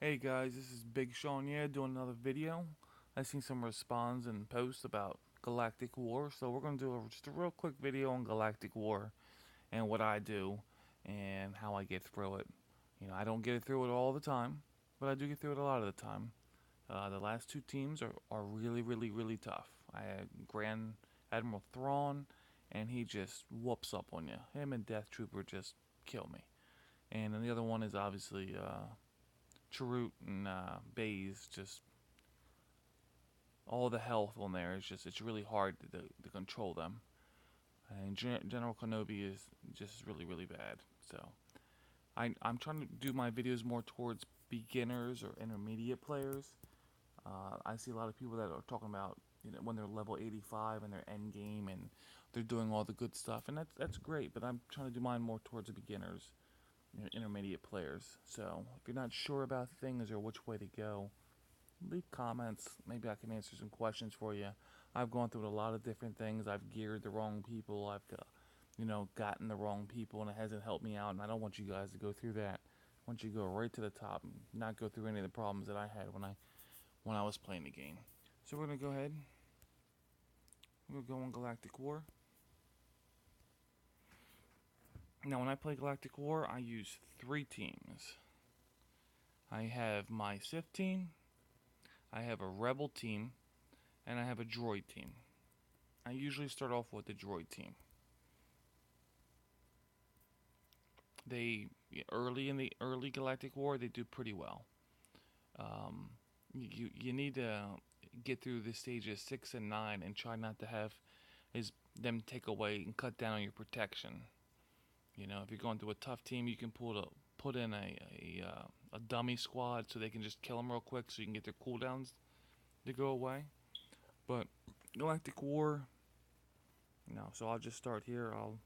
Hey guys, this is Big Sean here doing another video. I seen some response and posts about Galactic War, so we're gonna do just a real quick video on Galactic War and what I do and how I get through it. I don't get through it all the time, but I do get through it a lot of the time. The last two teams are really tough. I had Grand Admiral Thrawn, and he just whoops up on you. Him and Death Trooper just kill me. And then the other one is obviously Chirrut and Baze, just all the health on there is just, it's really hard to control them. And General Kenobi is just really bad. So I'm trying to do my videos more towards beginners or intermediate players. I see a lot of people that are talking about when they're level 85 and their end game and they're doing all the good stuff, and that's great. But I'm trying to do mine more towards the beginners, intermediate players. So if you're not sure about things or which way to go, leave comments. Maybe I can answer some questions for you. I've gone through a lot of different things. I've geared the wrong people. Gotten the wrong people, and it hasn't helped me out. And I don't want you guys to go through that. I want you to go right to the top and not go through any of the problems that I had when I was playing the game. So we're gonna go ahead. We're gonna go on Galactic War. Now, when I play Galactic War, I use three teams. I have my Sith team. I have a Rebel team, and I have a Droid team. I usually start off with the Droid team. They early in the early Galactic War, they do pretty well. Um, you need to get through the stages 6 and 9 and try not to have is them take away and cut down on your protection. If you're going through a tough team, you can put in a dummy squad so they can just kill them real quick so you can get their cooldowns to go away. But Galactic War, so I'll just start here. I'll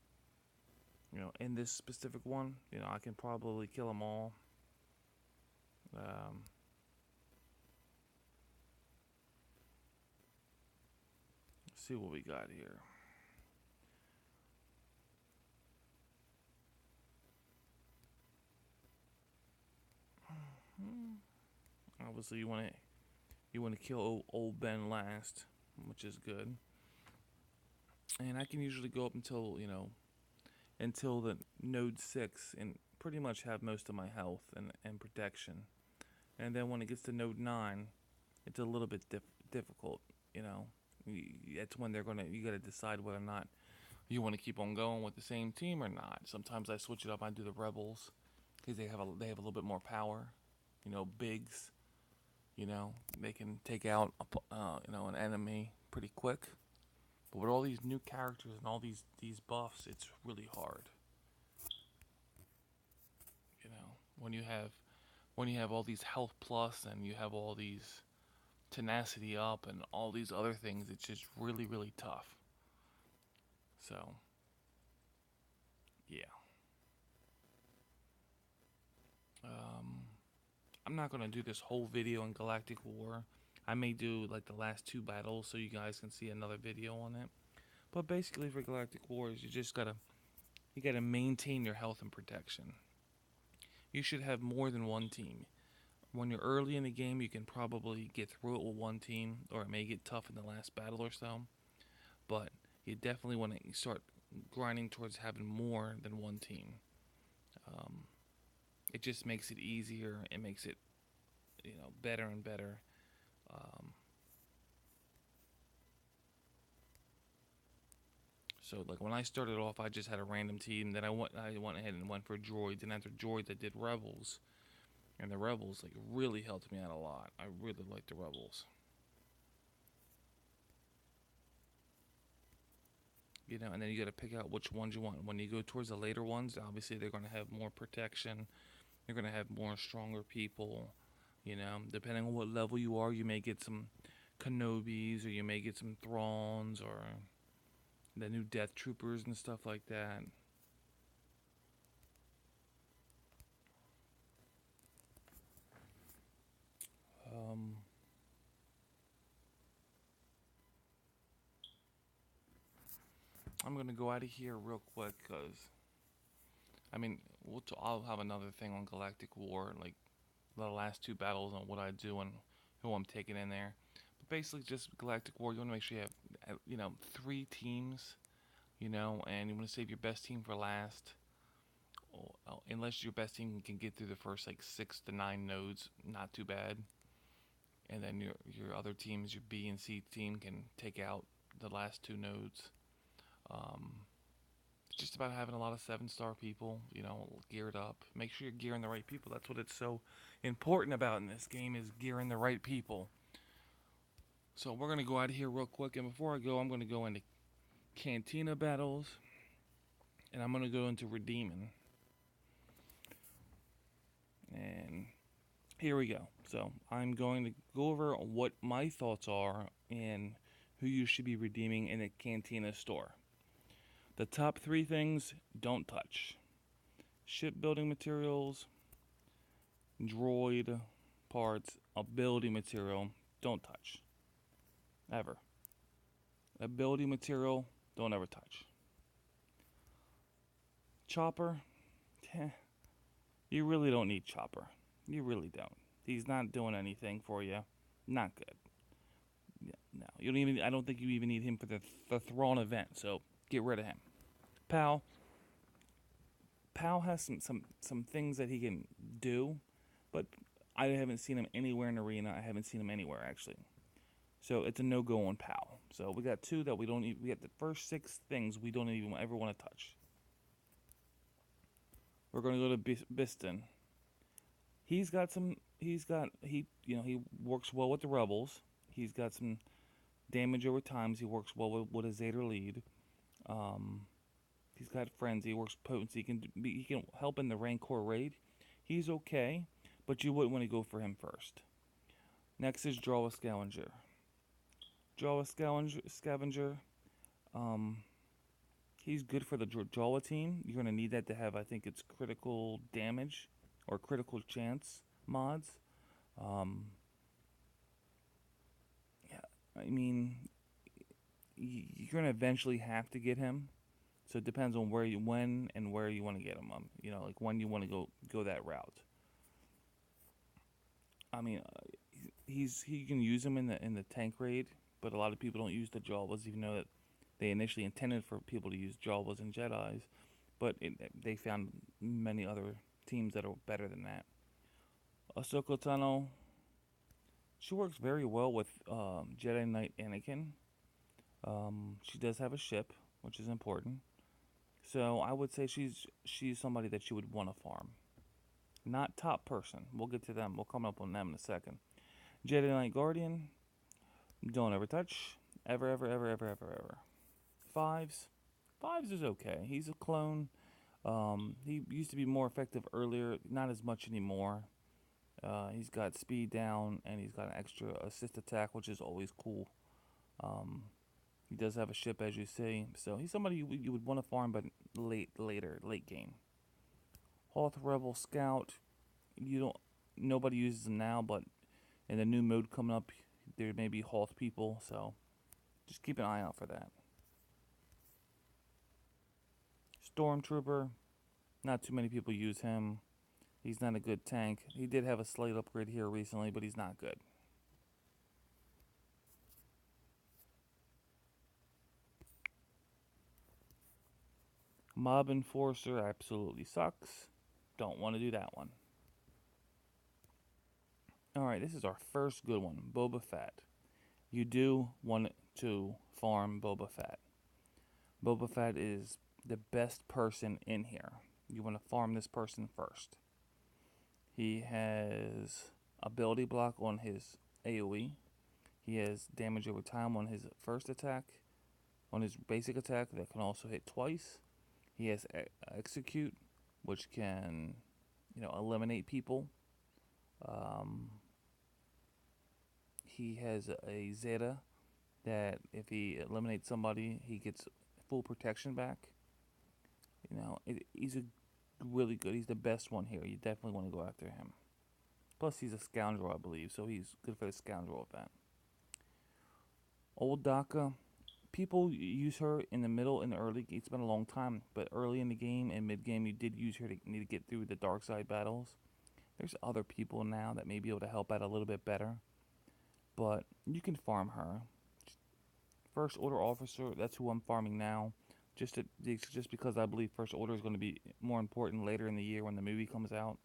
in this specific one, I can probably kill them all. Um, let's see what we got here. Obviously, you want to kill old Ben last, which is good. And I can usually go up until the node 6 and pretty much have most of my health and protection. And then when it gets to node 9, it's a little bit difficult. You know, that's when you got to decide whether or not you want to keep on going with the same team or not. Sometimes I switch it up. I do the rebels because they have a little bit more power. Bigs. They can take out an enemy pretty quick. But with all these new characters and all these buffs, it's really hard. When you have all these health plus and you have all these tenacity up and all these other things, it's just really tough. So, yeah. Um, I'm not gonna do this whole video on Galactic War. I may do like the last two battles so you guys can see another video on it. But basically, for Galactic Wars, you gotta maintain your health and protection. You should have more than one team. When you're early in the game, you can probably get through it with one team, or it may get tough in the last battle or so. But you definitely want to start grinding towards having more than one team. Um, it just makes it easier. It makes it better and better. Um, so like when I started off, I just had a random team. Then I went ahead and went for droids, and after droids, I did rebels, and the rebels like really helped me out a lot. I really like the rebels. And then you got to pick out which ones you want. When you go towards the later ones, obviously they're going to have more protection. You're going to have more stronger people. Depending on what level you are, you may get some Kenobis or you may get some Thrawns or the new Death Troopers and stuff like that. Um, I'm going to go out of here real quick because, I'll have another thing on Galactic War like the last two battles on what I do and who I'm taking in there. But basically, just Galactic War. You want to make sure you have, 3 teams, and you want to save your best team for last. Unless your best team can get through the first like 6 to 9 nodes, not too bad. And then your other teams, your B and C team, can take out the last 2 nodes. Um, it's just about having a lot of 7-star people, geared up. Make sure you're gearing the right people. That's what it's so important about in this game, is gearing the right people. So we're gonna go out of here real quick, and before I go, I'm gonna go into Cantina battles, and I'm gonna go into redeeming. And here we go. So I'm going to go over what my thoughts are and who you should be redeeming in a Cantina store. The top 3 things, don't touch: shipbuilding materials, droid parts, ability material, don't touch. Ever. Ability material, don't ever touch. Chopper, you really don't need Chopper. You really don't. He's not doing anything for you. Not good. Yeah, no, you don't even. I don't think you even need him for the Thrawn event. So get rid of him. Pal. Pal has some things that he can do, but I haven't seen him anywhere in Arena. I haven't seen him anywhere actually. So it's a no-go on Pal. So we got 2 that we don't even. We got the first 6 things we don't even ever want to touch. We're gonna go to Biston. He works well with the rebels. He's got some damage over times. He works well with a Zeta lead. He's got friends. He works potency. He can help in the Rancor raid. He's okay, but you wouldn't want to go for him first. Next is Jawa Scavenger. Scavenger. He's good for the Jawa team. You're gonna need that to have, I think it's critical damage or critical chance mods. Yeah, I mean, you're gonna eventually have to get him. So it depends on when and where you want to get him. Like when you want to go that route. I mean, he can use him in the tank raid, but a lot of people don't use the Jawas, even though that they initially intended for people to use Jawas and Jedis, but they found many other teams that are better than that. Ahsoka Tano, she works very well with Jedi Knight Anakin. She does have a ship, which is important. So I would say she's somebody that you would want to farm. Not top person. We'll get to them. We'll come up on them in a second. Jedi Knight Guardian, don't ever touch. Ever, ever, ever, ever, ever, ever. Fives. Fives is okay. He's a clone. He used to be more effective earlier, not as much anymore. He's got speed down, and he's got an extra assist attack, which is always cool. He does have a ship, as you see, so he's somebody you would want to farm, but late game. Hoth Rebel Scout, nobody uses him now, but in the new mode coming up, there may be Hoth people, so just keep an eye out for that. Stormtrooper, not too many people use him. He's not a good tank. He did have a slight upgrade here recently, but he's not good. Mob Enforcer absolutely sucks. Don't want to do that one. Alright, this is our first good one, Boba Fett. You do want to farm Boba Fett. Boba Fett is the best person in here. You want to farm this person first. He has ability block on his AoE. He has damage over time on his first attack, on his basic attack that can also hit twice. He has execute, which can, eliminate people. He has a Zeta that if he eliminates somebody, he gets full protection back. He's a really good. He's the best one here. You definitely want to go after him. Plus, he's a scoundrel, I believe, so he's good for the scoundrel event. Old Daka, people use her in the middle and the early. It's been a long time, but early in the game and mid game, you did use her to need to get through the dark side battles. There's other people now that may be able to help out a little bit better, but you can farm her. First Order officer, that's who I'm farming now. Just because I believe First Order is going to be more important later in the year when the movie comes out,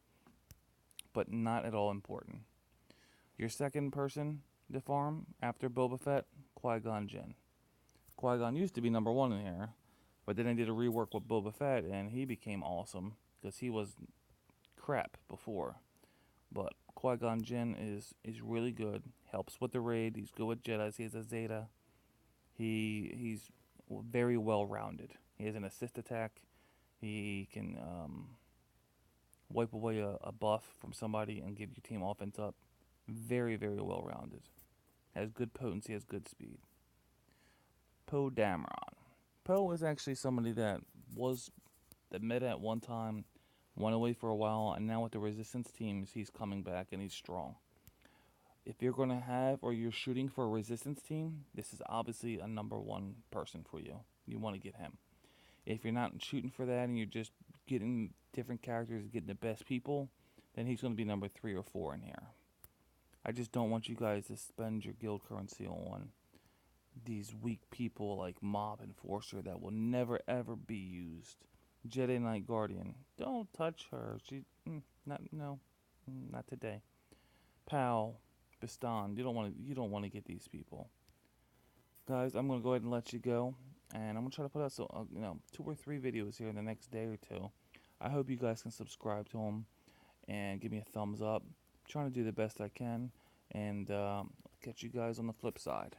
but not at all important. Your second person to farm after Boba Fett, Qui-Gon Jinn. Qui-Gon used to be number one in here, but then they did a rework with Boba Fett, and he became awesome because he was crap before. But Qui-Gon Jinn is really good. Helps with the raid. He's good with Jedi's. He has a Zeta. He's very well rounded. He has an assist attack. He can wipe away a buff from somebody and give your team offense up. Very, very well rounded. Has good potency, has good speed. Poe Dameron. Poe is actually somebody that was the meta at one time, went away for a while, and now with the resistance teams, he's coming back and he's strong. If you're going to have or you're shooting for a resistance team, this is obviously a number one person for you. You want to get him. If you're not shooting for that and you're just getting different characters, getting the best people, then he's going to be number 3 or 4 in here. I just don't want you guys to spend your guild currency on these weak people like Mob Enforcer that will never ever be used. Jedi Knight Guardian. Don't touch her. Not today. Pal, Bastan. You don't want to get these people. Guys, I'm gonna go ahead and let you go, and I'm gonna try to put out 2 or 3 videos here in the next day or two. I hope you guys can subscribe to them and give me a thumbs up. I'm trying to do the best I can, and catch you guys on the flip side.